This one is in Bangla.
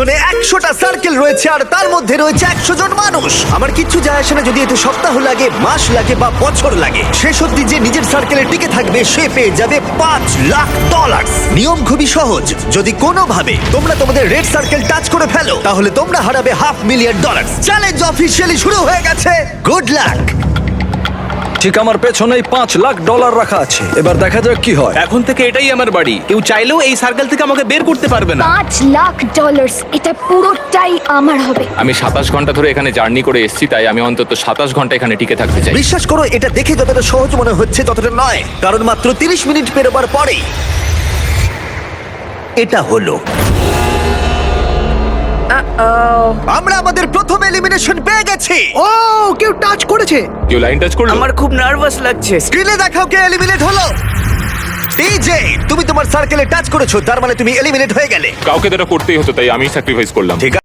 মানে 100টা সার্কেল রয়েছে আর তার মধ্যে রয়েছে 100 জন মানুষ। আমার কিচ্ছু যায় আসে না যদি এতে সপ্তাহ লাগে, মাস লাগে বা বছর লাগে। শেষ অবধি যে নিজের সার্কেলে টিকে থাকবে সে পেয়ে যাবে $5,00,000। নিয়ম খুবই সহজ, যদি কোনোভাবে তোমরা তোমাদের রেড সার্কেল টাচ করে ফেলো তাহলে তোমরা হারাবে $500,000। চ্যালেঞ্জ অফিসিয়ালি শুরু হয়ে গেছে। Good luck. ঠিক আমার পেছনেই $5,00,000 রাখা আছে, এবার দেখা যাক কি হয়। এখন থেকে এটাই আমার বাড়ি, কেউ চাইলেও এই সার্কেল থেকে আমাকে বের করতে পারবে না। $5,00,000 এটা পুরোটাই আমার হবে। আমি 27 ঘন্টা ধরে এখানে জার্নি করে এসেছি, তাই আমি অন্তত 27 ঘন্টা এখানে টিকে থাকতে চাই। বিশ্বাস করো, এটা দেখে যতটা সহজ মনে হচ্ছে ততটা নয়, কারণ মাত্র 30 মিনিট পেরোবার পরেই এটা হলো। আমরা আমাদের প্রথম এলিমিনেশন পেয়ে গেছি। ও কেউ টাচ করেছে। কেউ লাইন টাচ করলো? আমার খুব নার্ভাস লাগছে। স্ক্রিনে দেখাও কে এলিমিনেট হলো। টিজে, তুমি তোমার সার্কেলে টাচ করেছো, তার মানে তুমি এলিমিনেট হয়ে গেলে। কাউকে তো এটা করতেই হতো, তাই আমি স্যাক্রিফাইস করলাম। ঠিক